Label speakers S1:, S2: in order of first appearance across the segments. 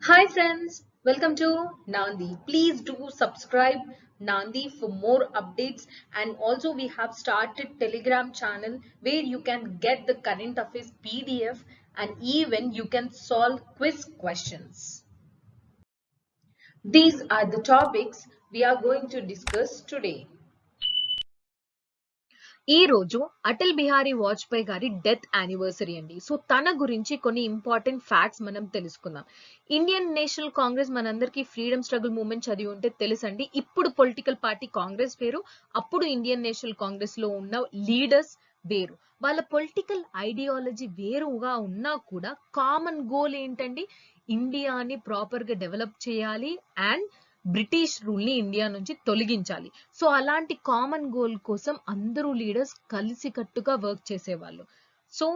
S1: Hi friends, welcome to Nandi. Please do subscribe Nandi for more updates, and also we have started Telegram channel where you can get the current affairs PDF and even you can solve quiz questions. These are the topics we are going to discuss today. ఈ రోజు అటల్ బిహారీ వాజ్పేయి గారి death anniversary అండి. So తన గురించి కొన్ని important facts మనం తెలుసుకుందాం. Indian national Congress మనందరికీ ఫ్రీడమ్ స్ట్రగుల్ మూవ్మెంట్ చదివి ఉంటే తెలుసండి. ఇప్పుడు పొలిటికల్ పార్టీ కాంగ్రెస్ వేరు, అప్పుడు ఇండియన్ నేషనల్ కాంగ్రెస్ లో ఉన్న లీడర్స్ వేరు. వాళ్ళ పొలిటికల్ ఐడియాలజీ వేరుగా ఉన్నా కూడా కామన్ గోల్ ఏంటండి? ఇండియాని ప్రాపర్ గా డెవలప్ చేయాలి అండ్ బ్రిటిష్ రూల్ ని ఇండియా నుంచి తొలగించాలి. సో అలాంటి కామన్ గోల్ కోసం అందరూ లీడర్స్ కలిసికట్టుగా వర్క్ చేసేవాళ్ళు. సో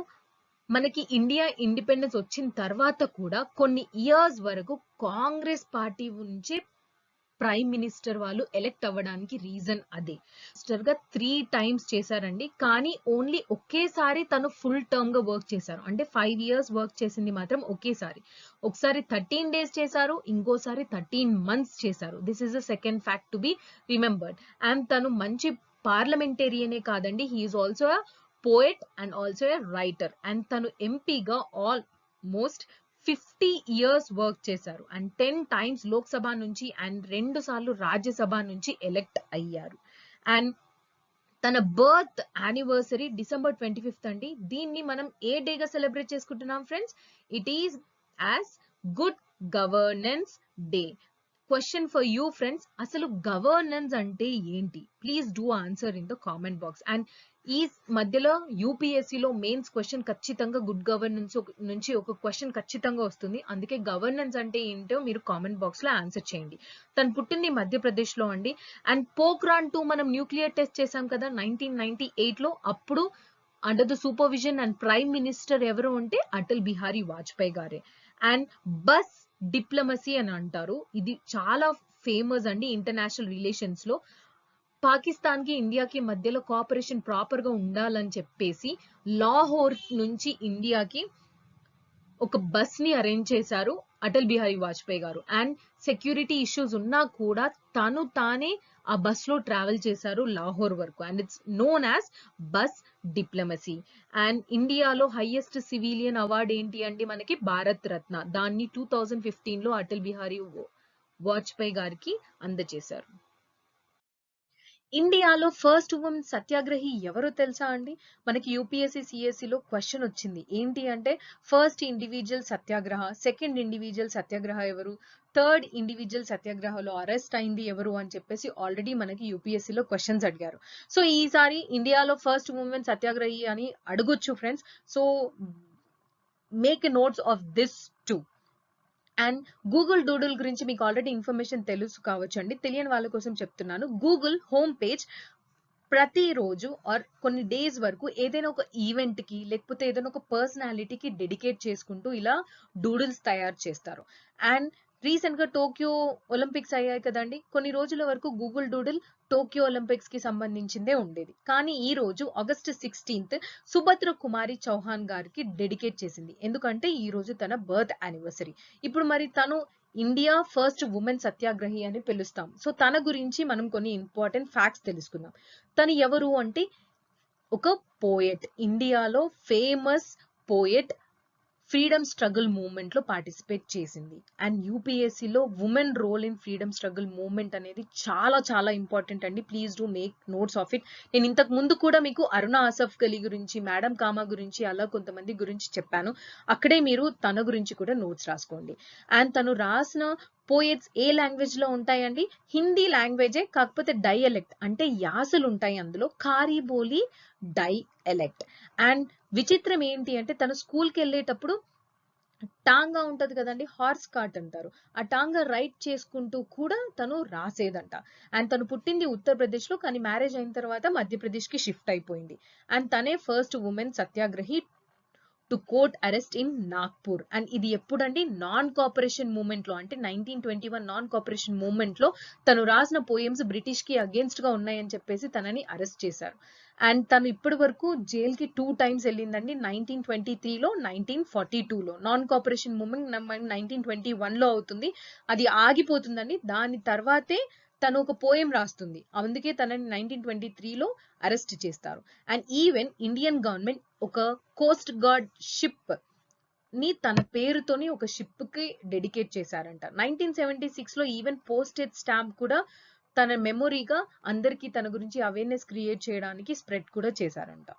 S1: మనకి ఇండియా ఇండిపెండెన్స్ వచ్చిన తర్వాత కూడా కొన్ని ఇయర్స్ వరకు కాంగ్రెస్ పార్టీ నుంచి ప్రైమ్ మినిస్టర్ వాళ్ళు ఎలెక్ట్ అవ్వడానికి రీజన్ అదే. మినిస్టర్ గా 3 times చేశారండి, కానీ ఓన్లీ ఒకేసారి తను ఫుల్ టర్మ్ గా వర్క్ చేశారు. అంటే 5 years వర్క్ చేసింది మాత్రం ఒకేసారి. ఒకసారి 13 days చేశారు, ఇంకోసారి 13 months చేశారు. This is the second fact to be remembered. And తను మంచి పార్లమెంటేరియనే కాదండి, he is also a poet and also a writer. And తను ఎంపీగా ఆల్మోస్ట్ 50 years వర్క్ చేశారు అండ్ 10 times లోక్సభ నుంచి అండ్ 2 సార్లు రాజ్యసభ నుంచి ఎలెక్ట్ అయ్యారు. అండ్ తన బర్త్ యానివర్సరీ December 25th అండి. దీన్ని మనం ఏ డేగా సెలబ్రేట్ చేసుకుంటున్నాం friends? It is as good governance day. Question for you friends, అసలు గవర్నెన్స్ అంటే ఏంటి? Please do answer in the comment box. And ఈ మధ్యలో యూపీఎస్సీలో మెయిన్స్ క్వశ్చన్ ఖచ్చితంగా గుడ్ గవర్నెన్స్ నుంచి ఒక క్వశ్చన్ ఖచ్చితంగా వస్తుంది. అందుకే గవర్నెన్స్ అంటే ఏంటో మీరు కామెంట్ బాక్స్ లో ఆన్సర్ చేయండి. తను పుట్టింది మధ్యప్రదేశ్ లో అండి. అండ్ పోఖ్రాన్ 2 మనం న్యూక్లియర్ టెస్ట్ చేసాం కదా 1998 లో. అప్పుడు under the supervision and prime minister ఎవరు అంటే అటల్ బిహారీ వాజ్పేయి గారే. అండ్ బస్ డిప్లొమసీ అని అంటారు. ఇది చాలా ఫేమస్ అండి ఇంటర్నేషనల్ రిలేషన్స్ లో. పాకిస్తాన్ కి ఇండియాకి మధ్యలో కోఆపరేషన్ ప్రాపర్ గా ఉండాలని చెప్పేసి లాహోర్ నుంచి ఇండియాకి ఒక బస్ ని అరేంజ్ చేశారు అటల్ బిహారీ వాజ్పేయి గారు. అండ్ సెక్యూరిటీ ఇష్యూస్ ఉన్నా కూడా తానే ఆ బస్ లో ట్రావెల్ చేశారు లాహోర్ వరకు. And it's known as bus diplomacy. And ఇండియాలో హైయెస్ట్ సివిలియన్ అవార్డ్ ఏంటి అంటే మనకి భారత్ రత్న. దాన్ని 2015 లో అటల్ బిహారీ వాజ్పేయి గారికి అందజేశారు. ఇండియాలో ఫస్ట్ ఉమెన్ సత్యాగ్రహి ఎవరో తెలుసా అండి? మనకి యూపీఎస్సీ సిఎస్సిలో క్వశ్చన్ వచ్చింది. ఏంటి అంటే ఫస్ట్ ఇండివిజువల్ సత్యాగ్రహ, సెకండ్ ఇండివిజువల్ సత్యాగ్రహ ఎవరు, థర్డ్ ఇండివిజువల్ సత్యాగ్రహలో అరెస్ట్ అయింది ఎవరు అని చెప్పేసి ఆల్రెడీ మనకి యూపీఎస్సీలో క్వశ్చన్స్ అడిగారు. సో ఈసారి ఇండియాలో ఫస్ట్ ఉమెన్ సత్యాగ్రహి అని అడగొచ్చు friends. So make notes of this two. And Google doodle గురించి మీకు ఆల్రెడీ ఇన్ఫర్మేషన్ తెలుసు కావచ్చు అండి, తెలియని వాళ్ళ కోసం చెప్తున్నాను. గూగుల్ హోమ్ పేజ్ ప్రతిరోజు ఆర్ కొన్ని డేస్ వరకు ఏదైనా ఒక ఈవెంట్ కి లేకపోతే ఏదైనా ఒక పర్సనాలిటీకి డెడికేట్ చేసుకుంటూ ఇలా డూడుల్స్ తయారు చేస్తారు. అండ్ రీసెంట్ గా టోక్యో ఒలింపిక్స్ అయ్యాయి కదండి. కొన్ని రోజుల వరకు గూగుల్ డూడుల్ టోక్యో ఒలింపిక్స్ కి సంబంధించిందే ఉండేది. కానీ ఈ రోజు August 16th సుభద్ర కుమారి చౌహాన్ గారికి డెడికేట్ చేసింది. ఎందుకంటే ఈ రోజు తన బర్త్ యానివర్సరీ. ఇప్పుడు మరి తను ఇండియా ఫస్ట్ ఉమెన్ సత్యాగ్రహి అని పిలుస్తాం. సో తన గురించి మనం కొన్ని ఇంపార్టెంట్ ఫ్యాక్ట్స్ తెలుసుకుందాం. తను ఎవరు అంటే ఒక పోయెట్, ఇండియాలో famous poet, freedom struggle movement లో పార్టిసిపేట్ చేసింది. అండ్ యూపీఎస్సీలో women role in freedom struggle movement అనేది చాలా చాలా ఇంపార్టెంట్ అండి. Please do make notes of it. నేను ఇంతకు ముందు కూడా మీకు అరుణ ఆసఫ్ గలీ గురించి, మేడం కామా గురించి అలా కొంతమంది గురించి చెప్పాను. అక్కడే మీరు తన గురించి కూడా నోట్స్ రాసుకోండి. అండ్ తను రాసిన పోయెట్స్ ఏ లాంగ్వేజ్ లో ఉంటాయండి? హిందీ లాంగ్వేజే, కాకపోతే డైఎలెక్ట్ అంటే యాసలు ఉంటాయి అందులో. కారీబోలి డైఎలెక్ట్. అండ్ విచిత్రం ఏంటి అంటే తను స్కూల్కి వెళ్ళేటప్పుడు టాంగా ఉంటది కదండి, హార్స్ కార్ట్ అంటారు, ఆ టాంగా రైడ్ చేసుకుంటూ కూడా తను రాసేదంట. అండ్ తను పుట్టింది ఉత్తరప్రదేశ్ లో, కానీ మ్యారేజ్ అయిన తర్వాత మధ్యప్రదేశ్ కి షిఫ్ట్ అయిపోయింది. అండ్ తనే first women సత్యాగ్రహి to court arrest in Nagpur. And ఇది ఎప్పుడండి? నాన్ కోఆపరేషన్ మూవ్మెంట్ లో, అంటే 1921 నాన్ కోఆపరేషన్ మూవ్మెంట్ లో తను రాసిన పోయమ్స్ బ్రిటిష్ కి అగేన్స్ట్ గా ఉన్నాయని చెప్పేసి తనని అరెస్ట్ చేశారు. అండ్ తను ఇప్పటి వరకు జైలుకి 2 times వెళ్ళిందండి. 1923లో, 1942లో. నాన్ కోఆపరేషన్ మూవ్మెంట్ 1921లో అవుతుంది. అది ఆగిపోతుందండి. దాని తర్వాతే తను ఒక పోయం రాస్తుంది. అందుకే తనని 1923లో అరెస్ట్ చేస్తారు. అండ్ ఈవెన్ ఇండియన్ గవర్నమెంట్ ఒక కోస్ట్ గార్డ్ షిప్ ని తన పేరుతోని ఒక షిప్ కి డెడికేట్ చేశారంట. 1976లో ఈవెన్ పోస్టేజ్ స్టాంప్ కూడా తన మెమొరీగా అందరికి తన గురించి అవేర్నెస్ క్రియేట్ చేయడానికి స్ప్రెడ్ కూడా చేశారంట.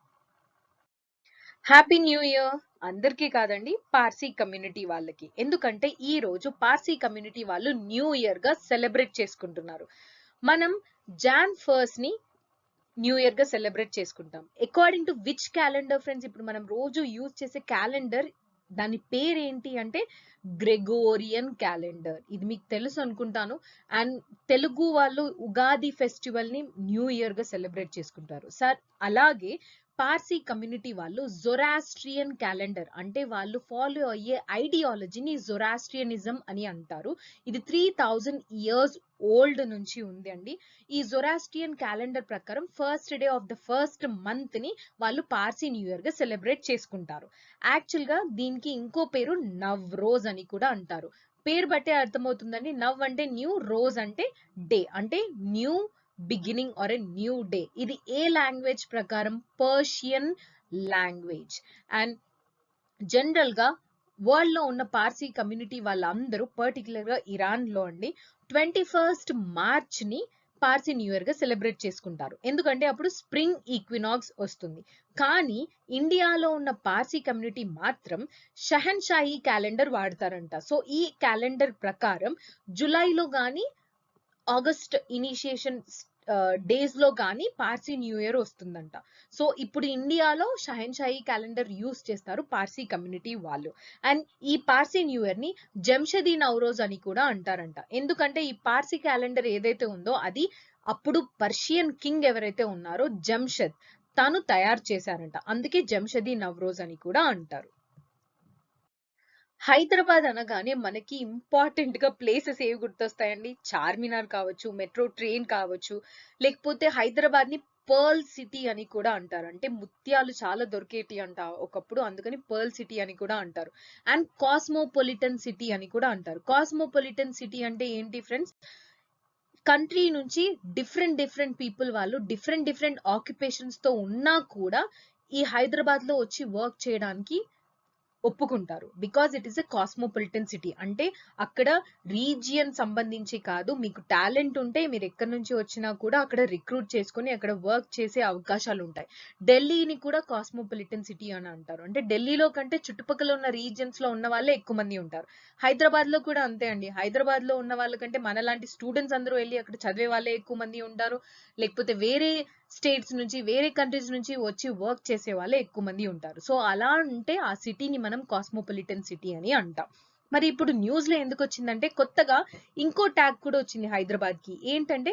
S1: హ్యాపీ న్యూ ఇయర్ అందరికీ కాదండి, పార్సీ కమ్యూనిటీ వాళ్ళకి. ఎందుకంటే ఈ రోజు పార్సీ కమ్యూనిటీ వాళ్ళు న్యూ ఇయర్ గా సెలబ్రేట్ చేసుకుంటున్నారు. మనం జాన్ 1st ని న్యూ ఇయర్ గా సెలబ్రేట్ చేసుకుంటాం. According to which calendar friends? ఇప్పుడు మనం రోజు యూజ్ చేసే క్యాలెండర్, దాని పేరు ఏంటి అంటే గ్రెగోరియన్ క్యాలెండర్. ఇది మీకు తెలుసు అనుకుంటాను. అండ్ తెలుగు వాళ్ళు ఉగాది ఫెస్టివల్ ని న్యూ ఇయర్ గా సెలబ్రేట్ చేసుకుంటారు సార్. అలాగే పార్సీ కమ్యూనిటీ వాళ్ళు జొరాస్ట్రియన్ క్యాలెండర్, అంటే వాళ్ళు ఫాలో అయ్యే ఐడియాలజీని జొరాస్ట్రియనిజం అని అంటారు. ఇది 3000 years ఓల్డ్ నుంచి ఉంది అండి. ఈ జొరాస్ట్రియన్ క్యాలెండర్ ప్రకారం first day of the first month ని వాళ్ళు పార్సీ న్యూ ఇయర్ గా సెలబ్రేట్ చేసుకుంటారు. యాక్చువల్ గా దీనికి ఇంకో పేరు నవ్రోజ్ అని కూడా అంటారు. పేరు బట్టే అర్థమవుతుందండి. నవ్ అంటే న్యూ, రోజ్ అంటే డే, అంటే new beginning are a new day. ఇది ఏ లాంగ్వేజ్ ప్రకారం? Persian language. అండ్ జనరల్ గా వరల్డ్ లో ఉన్న పార్సీ కమ్యూనిటీ వాళ్ళందరూ, పర్టికులర్ గా ఇరాన్ లో అండి, 21st March ని పార్సీ న్యూ ఇయర్ గా సెలబ్రేట్ చేసుకుంటారు. ఎందుకంటే అప్పుడు స్ప్రింగ్ ఈక్వినాక్స్ వస్తుంది. కానీ ఇండియాలో ఉన్న పార్సీ కమ్యూనిటీ మాత్రం షహన్షాహీ క్యాలెండర్ వాడతారంట. సో ఈ క్యాలెండర్ ప్రకారం జూలైలో గానీ ఆగస్ట్ ఇనిషియేషన్ డేస్ లో కానీ పార్సీ న్యూ ఇయర్ వస్తుందంట. సో ఇప్పుడు ఇండియాలో షహన్షాహీ క్యాలెండర్ యూస్ చేస్తారు పార్సీ కమ్యూనిటీ వాళ్ళు. అండ్ ఈ పార్సీ న్యూ ఇయర్ ని జంషదీ నవరోజ్ అని కూడా అంటారంట. ఎందుకంటే ఈ పార్సీ క్యాలెండర్ ఏదైతే ఉందో అది అప్పుడు పర్షియన్ కింగ్ ఎవరైతే ఉన్నారో జంషద్, తను తయారు చేశారంట. అందుకే జంషదీ నవరోజ్ అని కూడా అంటారు. హైదరాబాద్ అనగానే మనకి ఇంపార్టెంట్ గా ప్లేసెస్ ఏవి గుర్తొస్తాయండి? చార్మినార్ కావచ్చు, మెట్రో ట్రైన్ కావచ్చు, లేకపోతే హైదరాబాద్ ని పర్ల్ సిటీ అని కూడా అంటారు. అంటే ముత్యాలు చాలా దొరికేటి అంట ఒకప్పుడు, అందుకని పర్ల్ సిటీ అని కూడా అంటారు. అండ్ కాస్మోపాలిటన్ సిటీ అని కూడా అంటారు. కాస్మోపాలిటన్ సిటీ అంటే ఏంటి ఫ్రెండ్స్? కంట్రీ నుంచి డిఫరెంట్ పీపుల్ వాళ్ళు డిఫరెంట్ ఆక్యుపేషన్స్ తో ఉన్నా కూడా ఈ హైదరాబాద్ లో వచ్చి వర్క్ చేయడానికి ఒప్పుకుంటారు. Because it is a cosmopolitan city. అంటే అక్కడ రీజియన్ సంబంధించి కాదు, మీకు టాలెంట్ ఉంటే మీరు ఎక్కడి నుంచి వచ్చినా కూడా అక్కడ రిక్రూట్ చేసుకొని అక్కడ వర్క్ చేసే అవకాశాలు ఉంటాయి. ఢిల్లీని కూడా కాస్మోపాలిటన్ సిటీ అని అంటారు. అంటే ఢిల్లీలో కంటే చుట్టుపక్కల ఉన్న రీజియన్స్ లో ఉన్న వాళ్ళే ఎక్కువ మంది ఉంటారు. హైదరాబాద్ లో కూడా అంతే అండి. హైదరాబాద్ లో ఉన్న వాళ్ళకంటే మనలాంటి స్టూడెంట్స్ అందరూ వెళ్ళి అక్కడ చదివే వాళ్ళే ఎక్కువ మంది ఉంటారు. లేకపోతే వేరే స్టేట్స్ నుంచి, వేరే కంట్రీస్ నుంచి వచ్చి వర్క్ చేసే వాళ్ళే ఎక్కువ మంది ఉంటారు. సో అలా ఉంటే ఆ సిటీని మనం కాస్మోపాలిటన్ సిటీ అని అంటాం. మరి ఇప్పుడు న్యూస్ లో ఎందుకు వచ్చిందంటే కొత్తగా ఇంకో ట్యాగ్ కూడా వచ్చింది హైదరాబాద్ కి. ఏంటంటే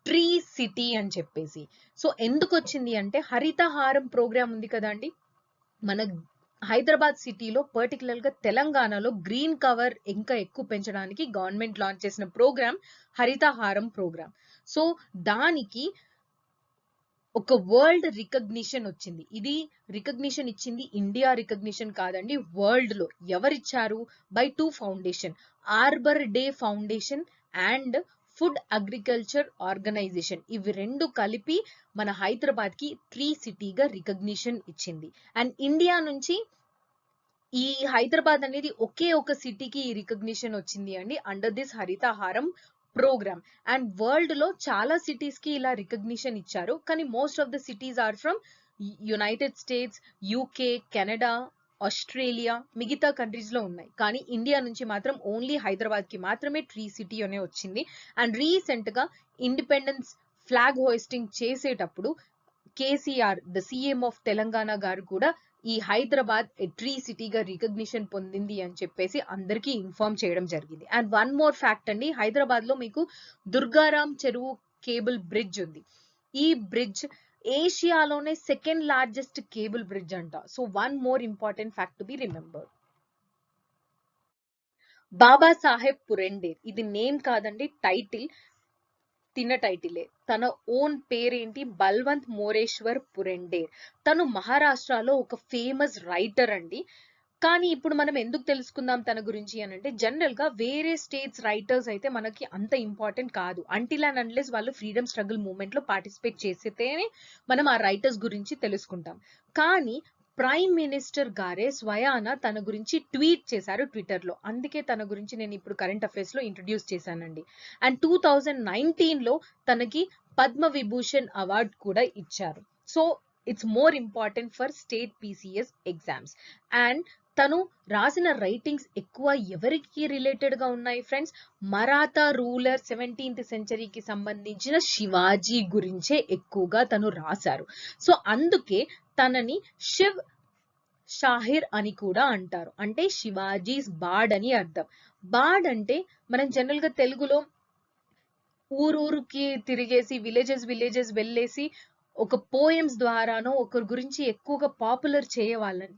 S1: ట్రీ సిటీ అని చెప్పేసి. సో ఎందుకు వచ్చింది అంటే హరితహారం ప్రోగ్రామ్ ఉంది కదా అండి మన హైదరాబాద్ సిటీలో, పర్టికులర్ గా తెలంగాణలో గ్రీన్ కవర్ ఇంకా ఎక్కువ పెంచడానికి గవర్నమెంట్ లాంచ్ చేసిన ప్రోగ్రామ్ హరితహారం ప్రోగ్రామ్. సో దానికి ఒక వరల్డ్ రికగ్నిషన్ వచ్చింది. ఇది రికగ్నిషన్ ఇచ్చింది ఇండియా రికగ్నిషన్ కాదండి, వరల్డ్ లో. ఎవరిచ్చారు? By 2 foundation, Arbor Day Foundation and Food Agriculture Organization. ఇవి రెండు కలిపి మన హైదరాబాద్ కి ట్రీ సిటీగా రికగ్నిషన్ ఇచ్చింది. అండ్ ఇండియా నుంచి ఈ హైదరాబాద్ అనేది ఒకే ఒక సిటీకి రికగ్నిషన్ వచ్చింది అండి under this Harithaharam programme. And world లో చాలా సిటీస్ కి ఇలా రికగ్నిషన్ ఇచ్చారు. కానీ most of the cities are from United States, UK, Canada, Australia, మిగతా కంట్రీస్ లో ఉన్నాయి. కానీ ఇండియా నుంచి మాత్రం ఓన్లీ హైదరాబాద్ కి మాత్రమే ట్రీ సిటీ అనే వచ్చింది. అండ్ రీసెంట్ గా ఇండిపెండెన్స్ ఫ్లాగ్ హోయిస్టింగ్ చేసేటప్పుడు KCR, the CM of Telangana గారు కూడా ఈ హైదరాబాద్ ట్రీ సిటీగా రికగ్నిషన్ పొందింది అని చెప్పేసి అందరికీ ఇన్ఫార్మ్ చేయడం జరిగింది. అండ్ వన్ మోర్ ఫ్యాక్ట్ అండి, హైదరాబాద్ లో మీకు దుర్గారాం చెరువు కేబుల్ బ్రిడ్జ్ ఉంది. ఈ బ్రిడ్జ్ ఏషియాలోనే సెకండ్ లార్జెస్ట్ కేబుల్ బ్రిడ్జ్ అంట. So one more important fact to be remembered. Baba Saheb Purandare, ఇది నేమ్ కాదండి, టైటిల్. తిన్న టైటిలే. తన ఓన్ పేరేంటి, బల్వంత్ మోరేశ్వర్ పురండేర్. తను మహారాష్ట్రలో ఒక ఫేమస్ రైటర్ అండి. కానీ ఇప్పుడు మనం ఎందుకు తెలుసుకుందాం తన గురించి అని అంటే, జనరల్ గా వేరే స్టేట్స్ రైటర్స్ అయితే మనకి అంత ఇంపార్టెంట్ కాదు. అంటిల్ అండ్ అన్లెస్ వాళ్ళు ఫ్రీడమ్ స్ట్రగుల్ మూవ్మెంట్ లో పార్టిసిపేట్ చేస్తేనే మనం ఆ రైటర్స్ గురించి తెలుసుకుంటాం. కానీ ప్రైమ్ మినిస్టర్ గారే స్వయాన తన గురించి ట్వీట్ చేశారు ట్విట్టర్ లో. అందుకే తన గురించి నేను ఇప్పుడు కరెంట్ అఫైర్స్ లో ఇంట్రడ్యూస్ చేశానండి. అండ్ 2019 లో తనకి పద్మ విభూషణ్ అవార్డ్ కూడా ఇచ్చారు. So it's more important for state PCS exams. And తను రాసిన రైటింగ్స్ ఎక్కువ ఎవరికి రిలేటెడ్ గా ఉన్నాయి ఫ్రెండ్స్? మరాఠా రూలర్ 17th సెంచరీకి సంబంధించిన శివాజీ గురించే ఎక్కువగా తను రాశారు. సో అందుకే తనని శివ్ షాహిర్ అని కూడా అంటారు. అంటే శివాజీస్ బాడ్ అని అర్థం. బాడ్ అంటే మనం జనరల్ గా తెలుగులో ఊరూరుకి తిరిగేసి విలేజెస్ వెళ్ళేసి ఒక పోయమ్స్ ద్వారానో ఒకరి గురించి ఎక్కువగా పాపులర్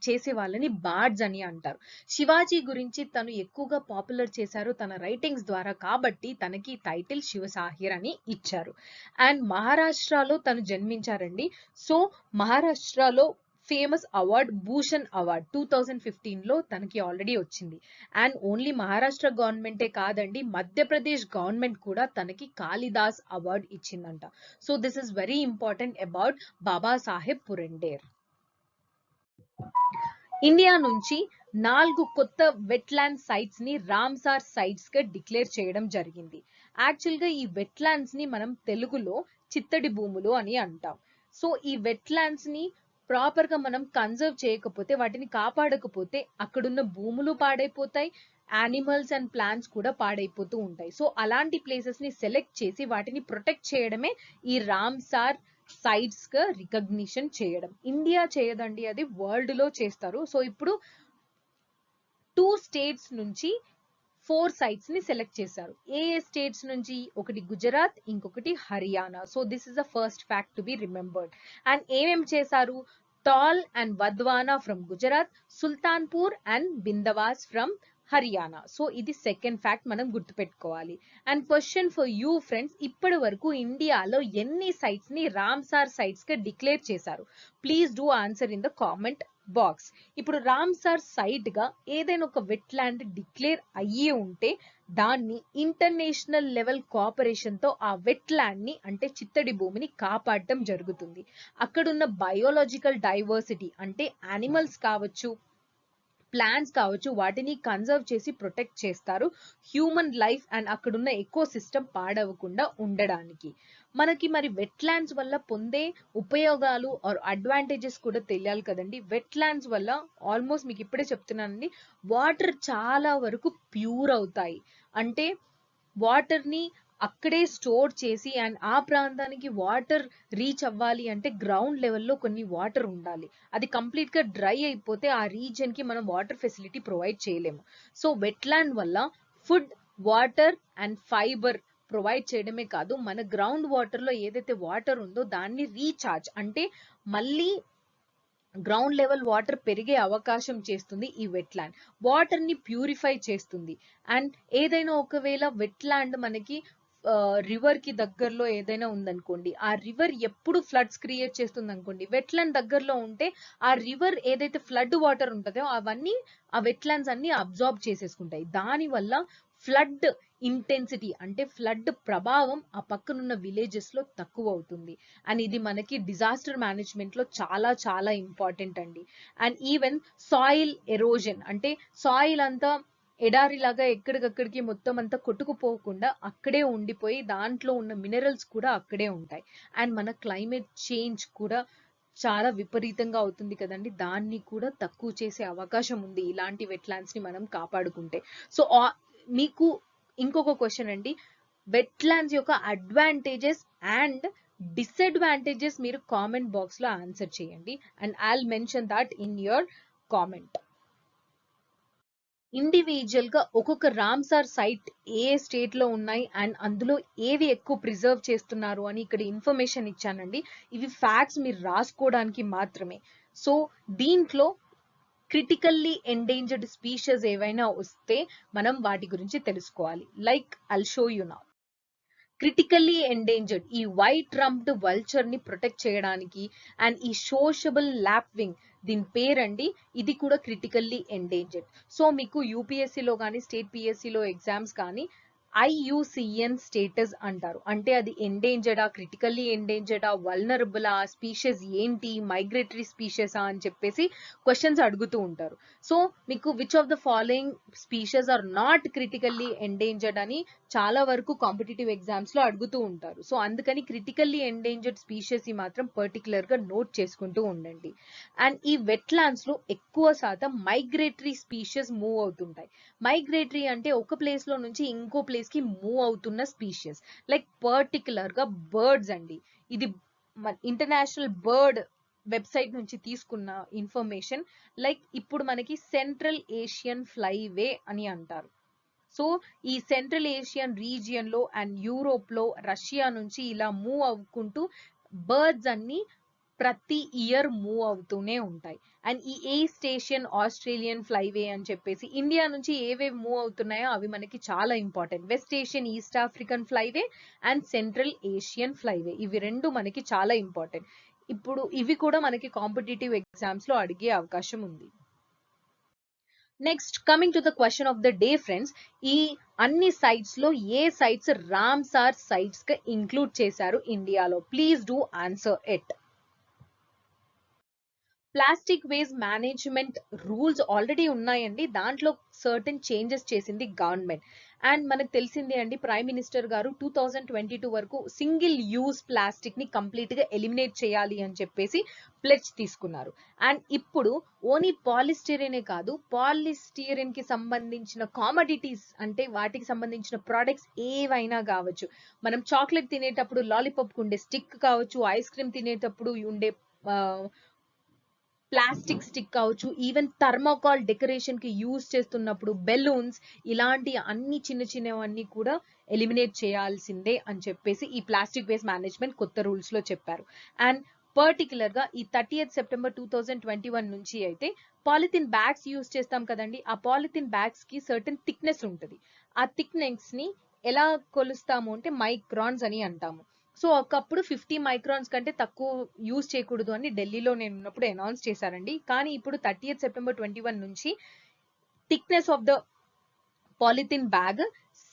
S1: చేసే వాళ్ళని బార్డ్స్ అని అంటారు. శివాజీ గురించి తను ఎక్కువగా పాపులర్ చేశారు తన రైటింగ్స్ ద్వారా, కాబట్టి తనకి టైటిల్ శివసాహిర్ అని ఇచ్చారు. అండ్ మహారాష్ట్రలో తను జన్మించారండి. సో మహారాష్ట్రలో ఫేమస్ అవార్డ్ భూషణ్ అవార్డ్ 2015 లో తనకి ఆల్రెడీ వచ్చింది. అండ్ ఓన్లీ మహారాష్ట్ర గవర్నమెంటే కాదండి, మధ్యప్రదేశ్ గవర్నమెంట్ కూడా తనకి కాళిదాస్ అవార్డ్ ఇచ్చిందంట. So this is very important about Baba Saheb Purandare. India నుంచి 4 కొత్త వెట్లాండ్ సైట్స్ ని రామ్సార్ సైట్స్ గా డిక్లేర్ చేయడం జరిగింది. యాక్చువల్ గా ఈ వెట్లాండ్స్ ని మనం తెలుగులో చిత్తడి భూములు అని అంటాం. సో ఈ వెట్లాండ్స్ ని ప్రాపర్ గా మనం కన్జర్వ్ చేయకపోతే, వాటిని కాపాడకపోతే అక్కడున్న భూములు పాడైపోతాయి, యానిమల్స్ అండ్ ప్లాంట్స్ కూడా పాడైపోతూ ఉంటాయి. సో అలాంటి ప్లేసెస్ ని సెలెక్ట్ చేసి వాటిని ప్రొటెక్ట్ చేయడమే ఈ రామ్సార్ సైట్స్ గా రికగ్నిషన్ చేయడం. ఇండియా చేయదండి, అది వరల్డ్ లో చేస్తారు. సో ఇప్పుడు 2 స్టేట్స్ నుంచి 4 సైట్స్ ని సెలెక్ట్ చేశారు. ఏ స్టేట్స్ నుంచి? ఒకటి గుజరాత్, ఇంకొకటి Haryana. So this is the first fact to be remembered. And ఏమేం చేశారు? Thol and Wadhvana from Gujarat, Sultanpur and Bhindawas from Haryana. So ఇది సెకండ్ ఫ్యాక్ట్ మనం గుర్తుపెట్టుకోవాలి. And question for you friends, ఇప్పటి వరకు ఇండియాలో ఎన్ని సైట్స్ ని రామ్సార్ సైట్స్ గా డిక్లేర్ చేశారు? Please do answer in the comment box. ఇప్పుడు రామ్సార్ సైట్ గా ఏదైనా ఒక వెట్లాండ్ డిక్లేర్ అయ్యి ఉంటే దాన్ని ఇంటర్నేషనల్ లెవెల్ కోఆపరేషన్ తో ఆ వెట్లాండ్ ని అంటే చిత్తడి భూమిని కాపాడటం జరుగుతుంది. అక్కడున్న బయోలాజికల్ డైవర్సిటీ అంటే యానిమల్స్ కావచ్చు, ప్లాంట్స్ కావచ్చు, వాటిని కన్జర్వ్ చేసి ప్రొటెక్ట్ చేస్తారు. హ్యూమన్ లైఫ్ అండ్ అక్కడున్న ఎకో సిస్టమ్ పాడవకుండా ఉండడానికి. మనకి మరి వెట్లాండ్స్ వల్ల పొందే ఉపయోగాలు ఆర్ అడ్వాంటేజెస్ కూడా తెలియాలి కదండి. వెట్లాండ్స్ వల్ల ఆల్మోస్ట్ మీకు ఇప్పుడే చెప్తున్నానండి, వాటర్ చాలా వరకు ప్యూర్ అవుతాయి. అంటే వాటర్ ని అక్కడే స్టోర్ చేసి, అండ్ ఆ ప్రాంతానికి వాటర్ రీచ్ అవ్వాలి అంటే గ్రౌండ్ లెవెల్లో కొన్ని వాటర్ ఉండాలి. అది కంప్లీట్ గా డ్రై అయిపోతే ఆ రీజన్ కి మనం వాటర్ ఫెసిలిటీ ప్రొవైడ్ చేయలేము. సో వెట్లాండ్ వల్ల food, water and fibre provide చేయడమే కాదు, మన గ్రౌండ్ వాటర్ లో ఏదైతే వాటర్ ఉందో దాన్ని రీఛార్జ్ అంటే మళ్ళీ గ్రౌండ్ లెవెల్ వాటర్ పెరిగే అవకాశం చేస్తుంది ఈ వెట్లాండ్. వాటర్ ని ప్యూరిఫై చేస్తుంది. అండ్ ఏదైనా ఒకవేళ వెట్లాండ్ మనకి రివర్ కి దగ్గరలో ఏదైనా ఉందనుకోండి, ఆ రివర్ ఎప్పుడు ఫ్లడ్స్ క్రియేట్ చేస్తుంది అనుకోండి, వెట్లాండ్ దగ్గరలో ఉంటే ఆ రివర్ ఏదైతే ఫ్లడ్ వాటర్ ఉంటుందో అవన్నీ ఆ వెట్లాండ్స్ అన్ని అబ్జార్బ్ చేసేసుకుంటాయి. దాని వల్ల ఫ్లడ్ ఇంటెన్సిటీ అంటే ఫ్లడ్ ప్రభావం ఆ పక్కనున్న విలేజెస్ లో తక్కువ అవుతుంది. అండ్ ఇది మనకి డిజాస్టర్ మేనేజ్మెంట్ లో చాలా చాలా ఇంపార్టెంట్ అండి. అండ్ ఈవెన్ సాయిల్ ఎరోజన్ అంటే సాయిల్ అంతా ఎడారిలాగా ఎక్కడికక్కడికి మొత్తం అంతా కొట్టుకుపోకుండా అక్కడే ఉండిపోయి దాంట్లో ఉన్న మినరల్స్ కూడా అక్కడే ఉంటాయి. అండ్ మన క్లైమేట్ చేంజ్ కూడా చాలా విపరీతంగా అవుతుంది కదండి, దాన్ని కూడా తక్కువ చేసే అవకాశం ఉంది ఇలాంటి వెట్లాండ్స్ ని మనం కాపాడుకుంటే. సో మీకు ఇంకొక క్వశ్చన్ అండి, వెట్లాండ్స్ యొక్క అడ్వాంటేజెస్ అండ్ డిసడ్వాంటేజెస్ మీరు కామెంట్ బాక్స్ లో ఆన్సర్ చేయండి. And I'll mention that in your comment. Individual గా ఒక్కొక్క రామ్సార్ సైట్ ఏ స్టేట్ లో ఉన్నాయి అండ్ అందులో ఏవి ఎక్కువ ప్రిజర్వ్ చేస్తున్నారు అని ఇక్కడ ఇన్ఫర్మేషన్ ఇచ్చానండి. ఇవి ఫ్యాక్ట్స్ మీరు రాసుకోవడానికి మాత్రమే. సో దీంట్లో క్రిటికల్లీ ఎండేంజర్డ్ స్పీషీస్ ఏవైనా వస్తే మనం వాటి గురించి తెలుసుకోవాలి. Like I'll show you now. Critically endangered ఈ వైట్ ట్రంప్డ్ వల్చర్ ని ప్రొటెక్ట్ చేయడానికి, అండ్ ఈ సోషబుల్ ల్యాప్వింగ్ దీని పేరండి, ఇది కూడా క్రిటికల్లీ ఎండేంజర్డ్. సో మీకు యూపీఎస్సీలో కానీ స్టేట్ పిఎస్సిలో ఎగ్జామ్స్ కానీ IUCN స్టేటస్ అంటారు. అంటే అది ఎండేంజర్డా, క్రిటికల్లీ ఎండేంజర్డా, వల్నరబుల్, ఆ స్పీషియస్ ఏంటి, మైగ్రేటరీ స్పీషియసా అని చెప్పేసి క్వశ్చన్స్ అడుగుతూ ఉంటారు. సో మీకు which of the following species are not critically endangered అని చాలా వరకు కాంపిటేటివ్ ఎగ్జామ్స్ లో అడుగుతూ ఉంటారు. సో అందుకని క్రిటికల్లీ ఎండేంజర్డ్ స్పీషియస్ మాత్రం పర్టికులర్ గా నోట్ చేసుకుంటూ ఉండండి. అండ్ ఈ వెట్లాండ్స్ లో ఎక్కువ శాతం మైగ్రేటరీ స్పీషియస్ మూవ్ అవుతుంటాయి. మైగ్రేటరీ అంటే ఒక ప్లేస్ లో నుంచి ఇంకో ప్లేస్ కి మూవ్ అవుతున్న స్పీషియస్, లైక్ పర్టికులర్ గా బర్డ్స్ అండి. ఇది ఇంటర్నేషనల్ బర్డ్ వెబ్సైట్ నుంచి తీసుకున్న ఇన్ఫర్మేషన్. లైక్ ఇప్పుడు మనకి సెంట్రల్ ఏషియన్ ఫ్లైవే అని అంటారు. సో ఈ సెంట్రల్ ఏషియన్ రీజియన్ లో అండ్ యూరోప్ లో రష్యా నుంచి ఇలా మూవ్ అవ్వుకుంటూ బర్డ్స్ అన్ని ప్రతి ఇయర్ మూవ్ అవుతూనే ఉంటాయి. అండ్ ఈ ఈస్ట్ ఏషియన్ ఆస్ట్రేలియన్ ఫ్లైవే అని చెప్పేసి ఇండియా నుంచి ఏవేవి మూవ్ అవుతున్నాయో అవి మనకి చాలా important. West Asian east African flyway and central Asian flyway, ఇవి రెండు మనకి చాలా ఇంపార్టెంట్. ఇప్పుడు ఇవి కూడా మనకి కాంపిటేటివ్ ఎగ్జామ్స్ లో అడిగే అవకాశం ఉంది. Next coming to the question of the day friends, ఈ అన్ని సైట్స్ లో ఏ సైట్స్ రామ్సార్ సైట్స్ గా ఇంక్లూడ్ చేశారు ఇండియాలో? Please do answer it. Plastic waste management rules already ఉన్నాయండి, దాంట్లో సర్టెన్ చేంజెస్ చేసింది గవర్నమెంట్. అండ్ మనకు తెలిసిందే అండి, ప్రైమ్ మినిస్టర్ గారు 2022 వరకు సింగిల్ యూజ్ ప్లాస్టిక్ ని కంప్లీట్ గా ఎలిమినేట్ చేయాలి అని చెప్పేసి ప్లెడ్జ్ తీసుకున్నారు. అండ్ ఇప్పుడు ఓన్లీ పాలిస్టిరియనే కాదు, పాలిస్టిరియన్ కి సంబంధించిన కామోడిటీస్ అంటే వాటికి సంబంధించిన ప్రోడక్ట్స్ ఏవైనా కావచ్చు, మనం చాక్లెట్ తినేటప్పుడు లాలీపాప్ ఉండే స్టిక్ కావచ్చు, ఐస్ క్రీమ్ తినేటప్పుడు ఉండే ప్లాస్టిక్ స్టిక్ కావచ్చు, ఈవెన్ థర్మోకాల్ డెకరేషన్ కి యూజ్ చేస్తున్నప్పుడు బెలూన్స్, ఇలాంటి అన్ని చిన్న చిన్నవన్నీ కూడా ఎలిమినేట్ చేయాల్సిందే అని చెప్పేసి ఈ ప్లాస్టిక్ వేస్ట్ మేనేజ్మెంట్ కొత్త రూల్స్ లో చెప్పారు. అండ్ పర్టికులర్ గా ఈ 30th September 2021 నుంచి అయితే పాలిథిన్ బ్యాగ్స్ యూజ్ చేస్తాం కదండి, ఆ పాలిథిన్ బ్యాగ్స్ కి సర్టెన్ థిక్నెస్ ఉంటుంది. ఆ థిక్నెస్ ని ఎలా కొలుస్తాము అంటే మైక్రాన్స్ అని అంటాము. సో ఒకప్పుడు 50 మైక్రాన్స్ కంటే తక్కువ యూజ్ చేయకూడదు అని ఢిల్లీలో నేను ఉన్నప్పుడు అనౌన్స్ చేశారండి. కానీ ఇప్పుడు 30th September 2021 నుంచి thickness of the polythene bag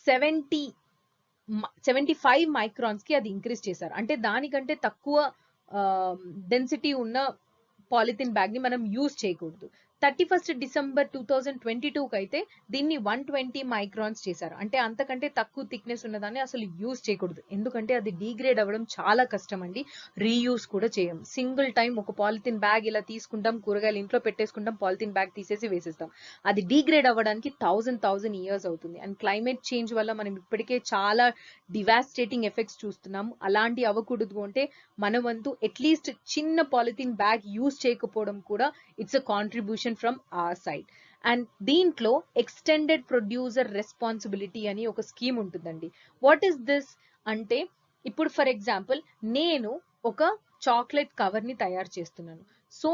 S1: 75 microns కి అది ఇంక్రీజ్ చేశారు. అంటే దానికంటే తక్కువ డెన్సిటీ ఉన్న పాలిథిన్ బ్యాగ్ ని మనం యూజ్ చేయకూడదు. 31st December 2022 కి అయితే దీన్ని 120 మైక్రాన్స్ చేశారు. అంటే అంతకంటే తక్కువ థిక్నెస్ ఉన్నదాన్ని అసలు యూజ్ చేయకూడదు, ఎందుకంటే అది డీగ్రేడ్ అవ్వడం చాలా కష్టం అండి, రీయూజ్ కూడా చేయం. సింగిల్ టైం ఒక పాలిథిన్ బ్యాగ్ ఇలా తీసుకుంటాం, కూరగాయలు ఇంట్లో పెట్టేసుకుంటాం, పాలిథిన్ బ్యాగ్ తీసేసి వేసేస్తాం, అది డీగ్రేడ్ అవ్వడానికి 1000 ఇయర్స్ అవుతుంది. అండ్ క్లైమేట్ చేంజ్ వల్ల మనం ఇప్పటికే చాలా డివాస్టేటింగ్ ఎఫెక్ట్స్ చూస్తున్నాం. అలాంటి అవ్వకూడదు అంటే మన వంతు అట్లీస్ట్ చిన్న పాలిథిన్ బ్యాగ్ యూజ్ చేయకపోవడం కూడా it's a contribution from our side. And దీంట్లో ఎక్స్టెండెడ్ ప్రొడ్యూసర్ రెస్పాన్సిబిలిటీ అని ఒక స్కీమ్ ఉంటుందండి. వాట్ ఈస్ దిస్ అంటే, ఇప్పుడు ఫర్ ఎగ్జాంపుల్ నేను ఒక చాక్లెట్ కవర్ ని తయారు చేస్తున్నాను. సో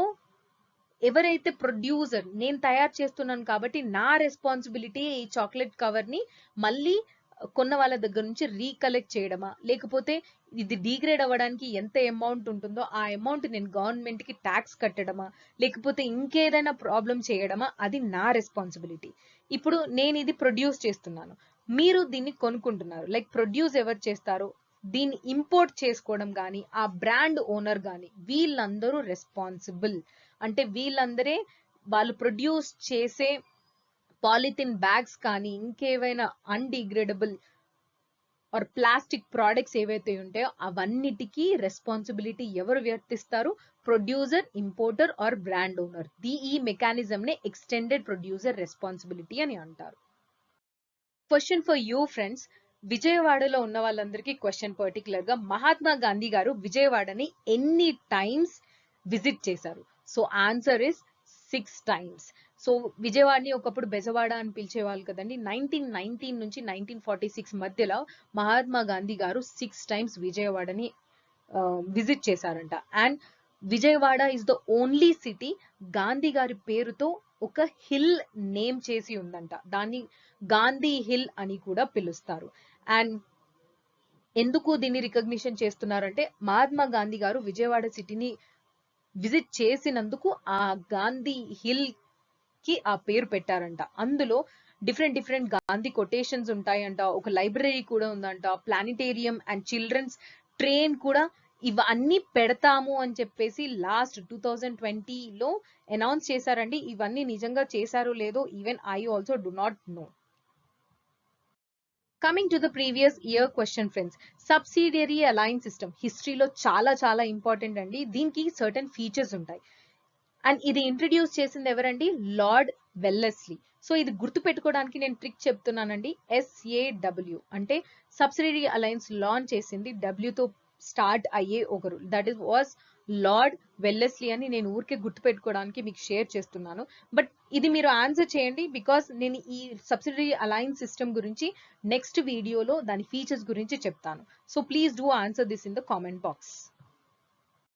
S1: ఎవరైతే ప్రొడ్యూసర్, నేను తయారు చేస్తున్నాను కాబట్టి నా రెస్పాన్సిబిలిటీ ఈ చాక్లెట్ కవర్ ని మళ్ళీ కొన్న వాళ్ళ దగ్గర నుంచి రీకలెక్ట్ చేయడమా, లేకపోతే ఇది డీగ్రేడ్ అవ్వడానికి ఎంత అమౌంట్ ఉంటుందో ఆ అమౌంట్ నేను గవర్నమెంట్ కి ట్యాక్స్ కట్టడమా, లేకపోతే ఇంకేదైనా ప్రాబ్లం చేయడమా, అది నా రెస్పాన్సిబిలిటీ. ఇప్పుడు నేను ఇది ప్రొడ్యూస్ చేస్తున్నాను, మీరు దీన్ని కొనుక్కుంటున్నారు. లైక్ ప్రొడ్యూస్ ఎవరు చేస్తారో దీన్ని ఇంపోర్ట్ చేసుకోవడం కానీ ఆ బ్రాండ్ ఓనర్ కానీ వీళ్ళందరూ రెస్పాన్సిబుల్. అంటే వీళ్ళందరే వాళ్ళు ప్రొడ్యూస్ చేసే పాలిథిన్ బ్యాగ్స్ కానీ ఇంకేవైనా అన్డిగ్రేడబుల్ ఆర్ ప్లాస్టిక్ ప్రోడక్ట్స్ ఏవైతే ఉంటాయో అవన్నిటికీ రెస్పాన్సిబిలిటీ ఎవరు వర్తిస్తారు? Producer, importer or brand owner. ఈ మెకానిజం నే ఎక్స్టెండెడ్ ప్రొడ్యూసర్ రెస్పాన్సిబిలిటీ అని అంటారు. క్వశ్చన్ ఫర్ యూ ఫ్రెండ్స్, విజయవాడలో ఉన్న వాళ్ళందరికీ క్వశ్చన్, పర్టికులర్ గా మహాత్మా గాంధీ గారు విజయవాడని ఎన్ని టైమ్స్ విజిట్ చేశారు? So answer is 6 times. So విజయవాడని ఒకప్పుడు బెజవాడ అని పిలిచేవాళ్ళు కదండి. 1919 నుంచి 1946 మధ్యలో మహాత్మా గాంధీ గారు 6 times విజయవాడని విజిట్ చేశారంట. And Vijayawada is the only city Gandhi గారి పేరుతో ఒక హిల్ నేమ్ చేసి ఉందంట, దాన్ని గాంధీ హిల్ అని కూడా పిలుస్తారు. అండ్ ఎందుకు దీన్ని రికగ్నిషన్ చేస్తున్నారంటే మహాత్మా గాంధీ గారు విజయవాడ సిటీని విజిట్ చేసినందుకు ఆ గాంధీ హిల్ కి ఆ పేరు పెట్టారంట. అందులో డిఫరెంట్ గాంధీ కొటేషన్స్ ఉంటాయంట, ఒక లైబ్రరీ కూడా ఉందంట, ప్లానిటేరియం అండ్ చిల్డ్రన్స్ ట్రైన్ కూడా ఇవన్నీ పెడతాము అని చెప్పేసి లాస్ట్ 2020లో అనౌన్స్ చేశారండి. ఇవన్నీ నిజంగా చేశారో లేదో even I also do not know. Coming to the previous year question friends, subsidiary alliance system హిస్టరీలో చాలా ఇంపార్టెంట్ అండి. దీనికి సర్టన్ ఫీచర్స్ ఉంటాయి అండ్ ఇది ఇంట్రడ్యూస్ చేసింది ఎవరండి? Lord Wellesley. సో ఇది గుర్తు పెట్టుకోవడానికి నేను ట్రిక్ చెప్తున్నానండి. SAW అంటే సబ్సిడరీ అలయన్స్ లాంచ్ చేసింది W తో స్టార్ట్ అయ్యే ఒకరు, that is was lord Wellesley అని నేను ఊరికే గుర్తు పెట్టుకోవడానికి మీకు షేర్ చేస్తున్నాను. బట్ ఇది మీరు ఆన్సర్ చేయండి, బికాస్ నేను ఈ సబ్సిడరీ అలయన్స్ సిస్టమ్ గురించి నెక్స్ట్ వీడియోలో దాని ఫీచర్స్ గురించి చెప్తాను. So please do answer this in the comment box.